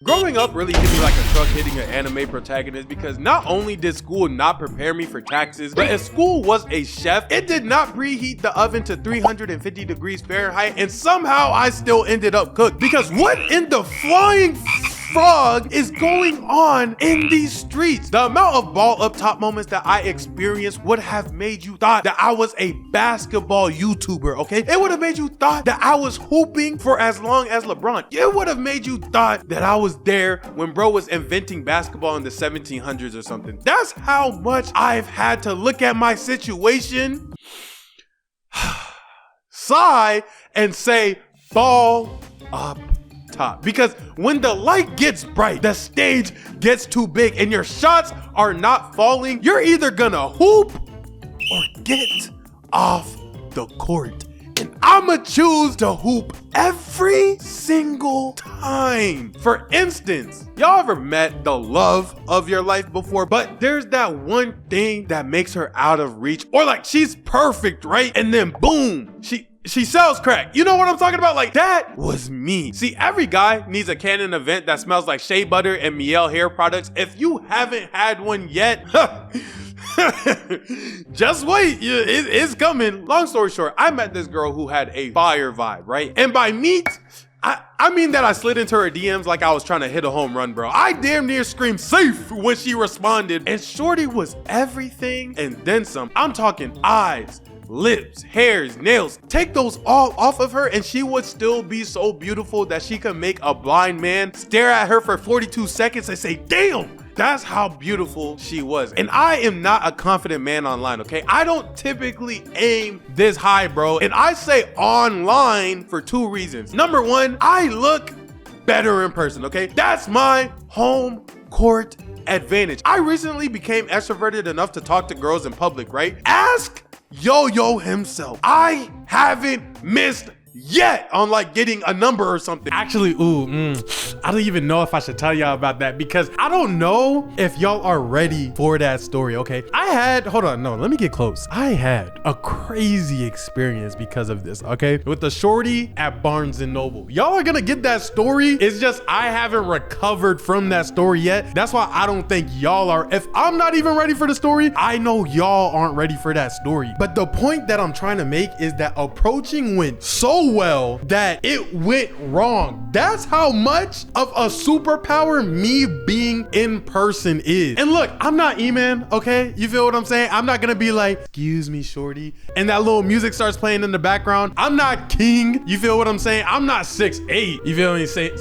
Growing up really hit me like a truck hitting an anime protagonist because not only did school not prepare me for taxes, but if school was a chef, it did not preheat the oven to 350 degrees Fahrenheit, and somehow I still ended up cooked. Because what in the flying frog is going on in these streets? The amount of ball up top moments that I experienced would have made you thought that I was a basketball YouTuber, okay? It would have made you thought that I was hooping for as long as LeBron. It would have made you thought that I was there when bro was inventing basketball in the 1700s or something. That's how much I've had to look at my situation, sigh, and say ball up top. Because when the light gets bright, the stage gets too big, and your shots are not falling, you're either gonna hoop or get off the court. And I'ma choose to hoop every single time. For instance, y'all ever met the love of your life before, but there's that one thing that makes her out of reach, or like she's perfect, right? And then boom, she sells crack. You know what I'm talking about? Like, that was me. See, every guy needs a Canon event that smells like shea butter and Miel hair products. If you haven't had one yet, just wait, it's coming. Long story short, I met this girl who had a fire vibe, right? And by meet, I mean that I slid into her DMs like I was trying to hit a home run, bro. I damn near screamed safe when she responded, and shorty was everything and then some. I'm talking eyes, lips, hairs, nails. Take those all off of her and she would still be so beautiful that she could make a blind man stare at her for 42 seconds and say, damn. That's how beautiful she was. And I am not a confident man online, okay? I don't typically aim this high, bro. And I say online for two reasons. Number one, I look better in person, okay? That's my home court advantage. I recently became extroverted enough to talk to girls in public, right? Ask Yo-Yo himself. I haven't missed yet on like getting a number or something. Actually, I don't even know if I should tell y'all about that because I don't know if y'all are ready for that story, okay? Let me get close. I had a crazy experience because of this, okay? With the shorty at Barnes & Noble. Y'all are gonna get that story. It's just I haven't recovered from that story yet. That's why I don't think y'all are. If I'm not even ready for the story, I know y'all aren't ready for that story. But the point that I'm trying to make is that approaching went so well that it went wrong. That's how much of a superpower me being in person is. And look, I'm not E-Man, okay? You feel what I'm saying? I'm not gonna be like, excuse me, shorty, and that little music starts playing in the background. I'm not King, you feel what I'm saying? I'm not 6'8", you feel what I'm saying?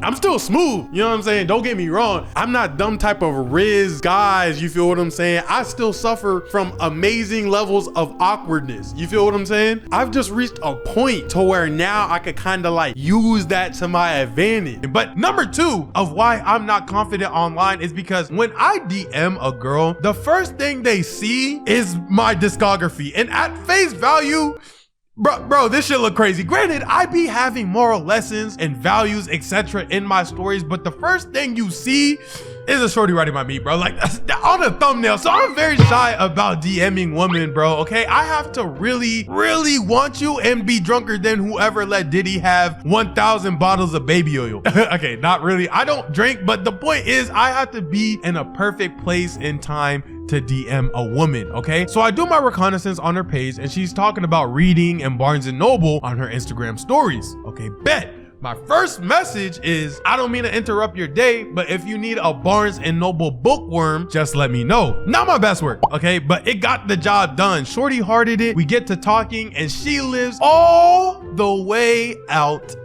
I'm still smooth, you know what I'm saying? Don't get me wrong. I'm not dumb type of Riz guys, you feel what I'm saying? I still suffer from amazing levels of awkwardness. You feel what I'm saying? I've just reached a point to where now I could kind of like use that to my advantage. But number two of why I'm not confident online is because when I DM a girl, the first thing they see is my discography. And at face value, Bro, this shit look crazy. Granted, I be having moral lessons and values, etc. in my stories, but the first thing you see is a shorty writing my meat, bro. Like, on the thumbnail. So I'm very shy about DMing women, bro, okay? I have to really, really want you and be drunker than whoever let Diddy have 1,000 bottles of baby oil. Okay, not really. I don't drink, but the point is I have to be in a perfect place and time to DM a woman, okay? So I do my reconnaissance on her page and she's talking about reading and Barnes & Noble on her Instagram stories. Okay, bet. My first message is, I don't mean to interrupt your day, but if you need a Barnes & Noble bookworm, just let me know. Not my best work, okay? But it got the job done. Shorty hearted it. We get to talking and she lives all the way out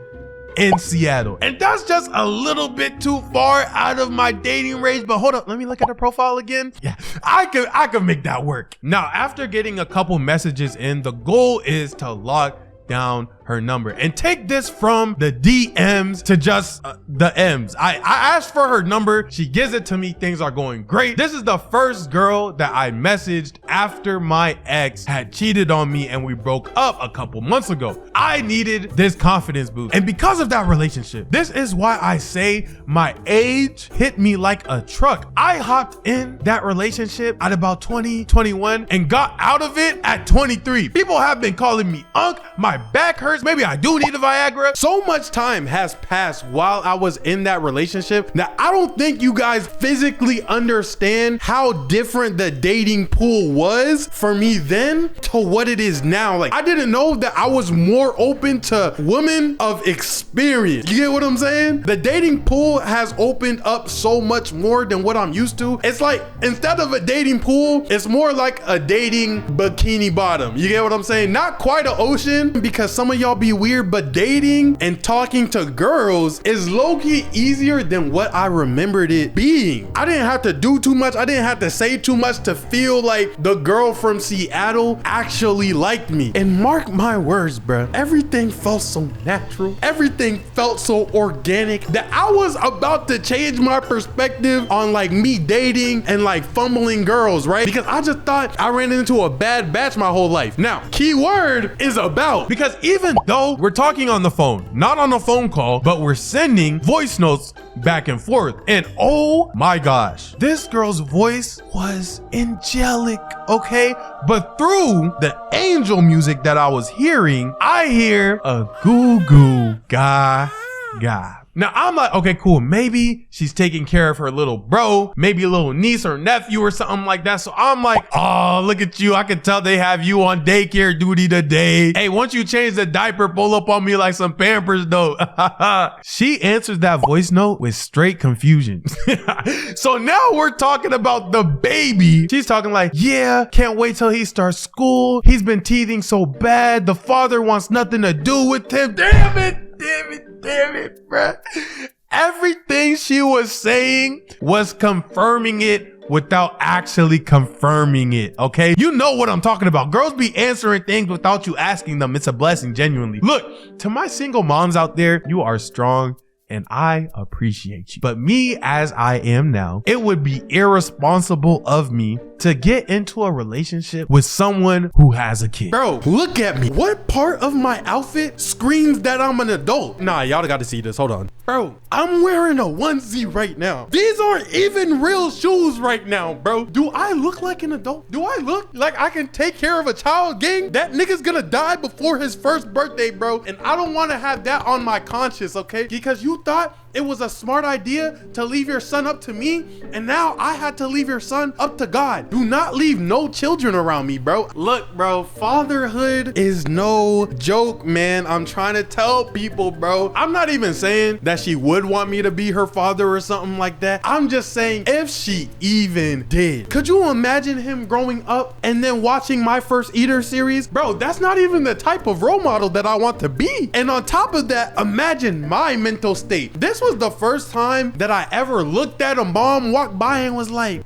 in Seattle. And that's just a little bit too far out of my dating range, but hold up, let me look at her profile again. Yeah, I could make that work. Now, after getting a couple messages in, the goal is to lock down her number. And take this from the DMs to just the M's. I asked for her number. She gives it to me. Things are going great. This is the first girl that I messaged after my ex had cheated on me and we broke up a couple months ago. I needed this confidence boost. And because of that relationship, this is why I say my age hit me like a truck. I hopped in that relationship at about 20, 21 and got out of it at 23. People have been calling me unk. My back hurts hurts. Maybe I do need a Viagra. So much time has passed while I was in that relationship that I don't think you guys physically understand how different the dating pool was for me then to what it is now. Like, I didn't know that I was more open to women of experience. You get what I'm saying? The dating pool has opened up so much more than what I'm used to. It's like, instead of a dating pool, it's more like a dating bikini bottom. You get what I'm saying? Not quite an ocean, because some of y'all be weird, but dating and talking to girls is low-key easier than what I remembered it being. I didn't have to do too much. I didn't have to say too much to feel like the girl from Seattle actually liked me. And mark my words, bruh, everything felt so natural. Everything felt so organic that I was about to change my perspective on like me dating and like fumbling girls, right? Because I just thought I ran into a bad batch my whole life. Now, key word is about. Because even though we're talking on the phone, not on a phone call, but we're sending voice notes back and forth. And oh my gosh, this girl's voice was angelic, okay? But through the angel music that I was hearing, I hear a goo goo gaga. Now I'm like, okay, cool. Maybe she's taking care of her little bro, maybe a little niece or nephew or something like that. So I'm like, oh, look at you. I can tell they have you on daycare duty today. Hey, once you change the diaper, pull up on me like some Pampers though. She answers that voice note with straight confusion. So now we're talking about the baby. She's talking like, yeah, can't wait till he starts school. He's been teething so bad. The father wants nothing to do with him. Damn it, bruh. Everything she was saying was confirming it without actually confirming it, okay? You know what I'm talking about. Girls be answering things without you asking them. It's a blessing, genuinely. Look, to my single moms out there, you are strong and I appreciate you. But me as I am now, it would be irresponsible of me to get into a relationship with someone who has a kid. Bro, look at me. What part of my outfit screams that I'm an adult? Nah, y'all got to see this. Hold on. Bro, I'm wearing a onesie right now. These aren't even real shoes right now, bro. Do I look like an adult? Do I look like I can take care of a child, gang? That nigga's gonna die before his first birthday, bro. And I don't want to have that on my conscience, okay? Because you thought it was a smart idea to leave your son up to me, and now I had to leave your son up to God. Do not leave no children around me, bro. Look, bro, fatherhood is no joke, man. I'm trying to tell people, bro. I'm not even saying that she would want me to be her father or something like that. I'm just saying if she even did. Could you imagine him growing up and then watching my First Eater series? Bro, that's not even the type of role model that I want to be. And on top of that, imagine my mental state. This was the first time that I ever looked at a mom walk by and was like,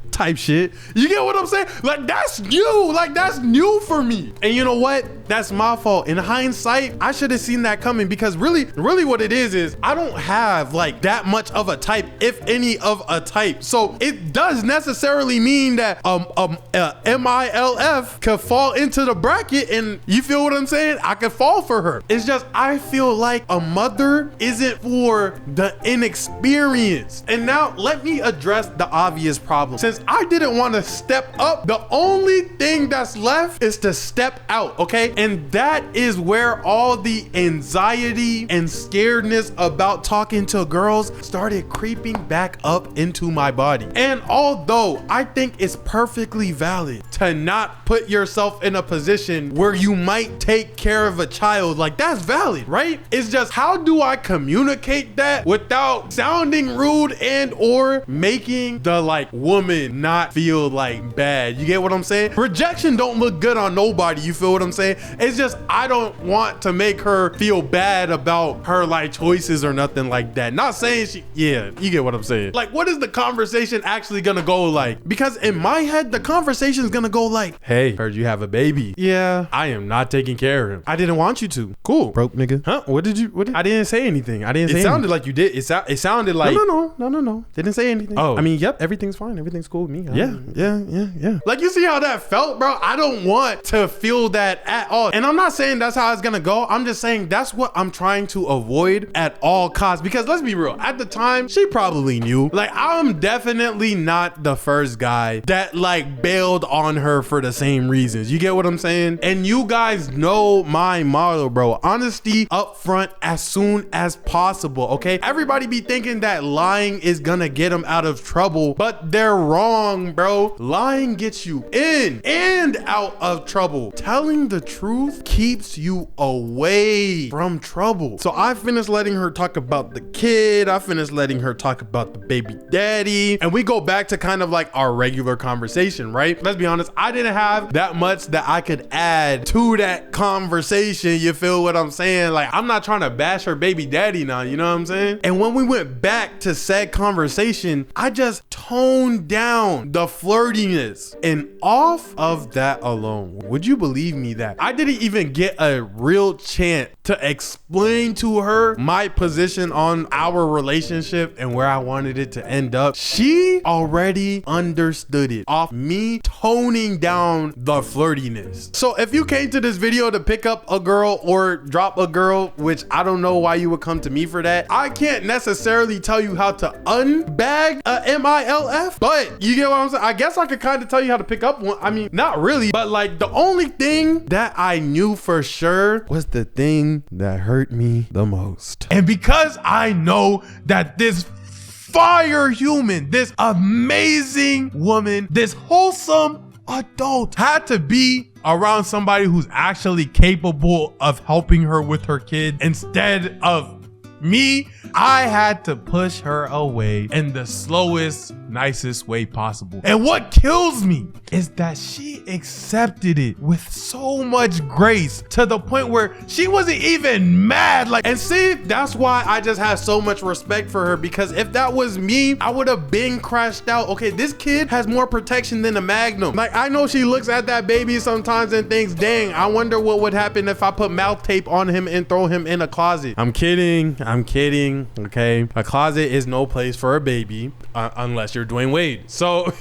type shit. You get what I'm saying? Like, that's new. Like, that's new for me. And you know what? That's my fault. In hindsight, I should have seen that coming, because really what it is I don't have like that much of a type, if any of a type. So it does necessarily mean that MILF could fall into the bracket, and you feel what I'm saying? I could fall for her. It's just, I feel like a mother isn't for the inexperienced. And now let me address the obvious problem. Since I didn't want to step up, the only thing that's left is to step out, okay? And that is where all the anxiety and scaredness about talking to girls started creeping back up into my body. And although I think it's perfectly valid to not put yourself in a position where you might take care of a child, like, that's valid, right? It's just, how do I communicate that without sounding rude and or making the like woman not feel like bad? You get what I'm saying? Rejection don't look good on nobody. You feel what I'm saying? It's just, I don't want to make her feel bad about her like choices or nothing like that. Not saying she, yeah, you get what I'm saying. Like, what is the conversation actually gonna go like? Because in my head, the conversation is gonna go like, hey, heard you have a baby. Yeah, I am not taking care of him. I didn't want you to. Cool. Broke nigga. Huh? What did you, I didn't say anything. It sounded like you did. It sounded like, no. Didn't say anything. Oh. I mean, yep, everything's fine. Everything's cool. told me. Yeah. Like, you see how that felt, bro? I don't want to feel that at all. And I'm not saying that's how it's gonna go. I'm just saying that's what I'm trying to avoid at all costs. Because let's be real, at the time, she probably knew. Like, I'm definitely not the first guy that like bailed on her for the same reasons. You get what I'm saying? And you guys know my motto, bro. Honesty up front as soon as possible, okay? Everybody be thinking that lying is gonna get them out of trouble, but they're wrong, bro. Lying gets you in and out of trouble. Telling the truth keeps you away from trouble. So I finished letting her talk about the kid. I finished letting her talk about the baby daddy. And we go back to kind of like our regular conversation, right? Let's be honest, I didn't have that much that I could add to that conversation. You feel what I'm saying? Like, I'm not trying to bash her baby daddy now, you know what I'm saying? And when we went back to said conversation, I just toned down the flirtiness. And off of that alone, would you believe me that I didn't even get a real chance to explain to her my position on our relationship and where I wanted it to end up? She already understood it off me toning down the flirtiness. So if you came to this video to pick up a girl or drop a girl, which I don't know why you would come to me for that, I can't necessarily tell you how to unbag a MILF, but you get what I'm saying? I guess I could kind of tell you how to pick up one. I mean, not really, but like the only thing that I knew for sure was the thing that hurt me the most. And because I know that this fire human, this amazing woman, this wholesome adult had to be around somebody who's actually capable of helping her with her kid instead of me, I had to push her away in the slowest, nicest way possible. And what kills me is that she accepted it with so much grace to the point where she wasn't even mad. Like, and see, that's why I just have so much respect for her, because if that was me, I would have been crashed out. Okay, this kid has more protection than a Magnum. Like, I know she looks at that baby sometimes and thinks, dang, I wonder what would happen if I put mouth tape on him and throw him in a closet. I'm kidding. Okay, a closet is no place for a baby unless you're Dwayne Wade. So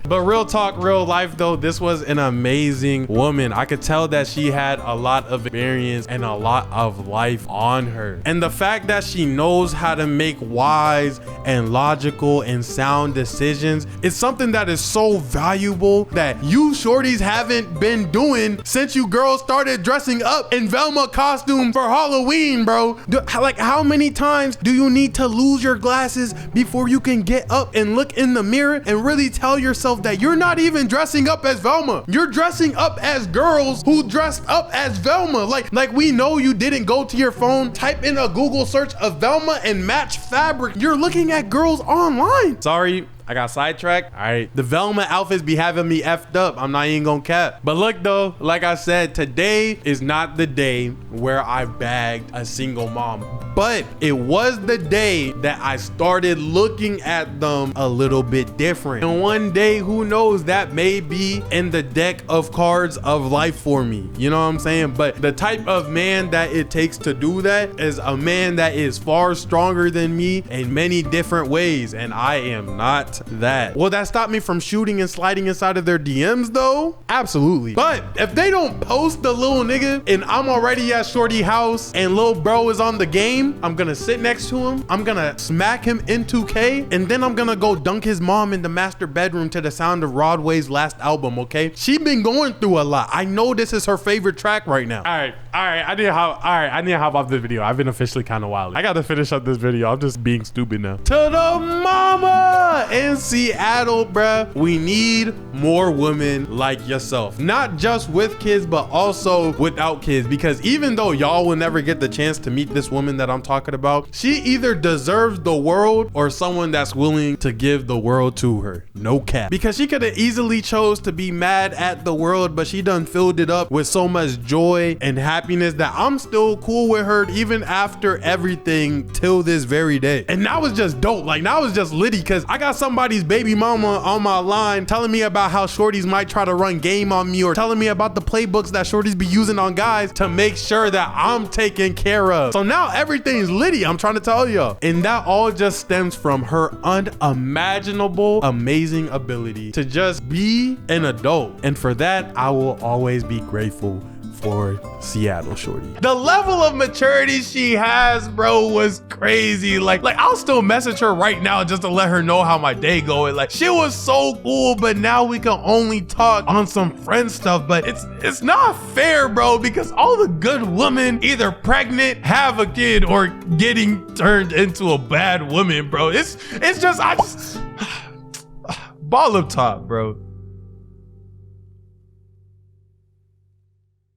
but real talk, real life though, this was an amazing woman. I could tell that she had a lot of experience and a lot of life on her. And the fact that she knows how to make wise and logical and sound decisions is something that is so valuable that you shorties haven't been doing since you girls started dressing up in Velma costume for Halloween, bro. Like, how many times do you need to lose your glasses before you can get up and look in the mirror and really tell yourself that you're not even dressing up as Velma? You're dressing up as girls who dressed up as Velma. Like we know you didn't go to your phone, type in a Google search of Velma and match fabric. You're looking at girls online. Sorry, I got sidetracked. All right, the Velma outfits be having me effed up. I'm not even gonna cap. But look though, like I said, today is not the day where I bagged a single mom, but it was the day that I started looking at them a little bit different. And one day, who knows, that may be in the deck of cards of life for me. You know what I'm saying? But the type of man that it takes to do that is a man that is far stronger than me in many different ways, and I am not that. Will that stop me from shooting and sliding inside of their DMs though? Absolutely. But if they don't post the little nigga and I'm already at shorty house and little bro is on the game, I'm gonna sit next to him, I'm gonna smack him in 2K, and then I'm gonna go dunk his mom in the master bedroom to the sound of Rodway's last album, okay? She been going through a lot. I know this is her favorite track right now. All right, I need to hop off this video. I've been officially kind of wild. I gotta finish up this video. I'm just being stupid now. To the mama in Seattle, bruh, we need more women like yourself, not just with kids but also without kids, because even though y'all will never get the chance to meet this woman that I'm talking about, she either deserves the world or someone that's willing to give the world to her. No cap. Because she could have easily chose to be mad at the world, but she done filled it up with so much joy and happiness that I'm still cool with her even after everything till this very day. And that was just dope. Like, that was just just litty because I got somebody's baby mama on my line telling me about how shorties might try to run game on me or telling me about the playbooks that shorties be using on guys to make sure that I'm taken care of. So now everything's litty, I'm trying to tell you. And that all just stems from her unimaginable, amazing ability to just be an adult. And for that, I will always be grateful for Seattle shorty. The level of maturity she has, bro, was crazy. Like I'll still message her right now just to let her know how my day going. Like, she was so cool, but now we can only talk on some friend stuff. But it's not fair, bro, because all the good women either pregnant, have a kid, or getting turned into a bad woman, bro. It's just ball up top, bro.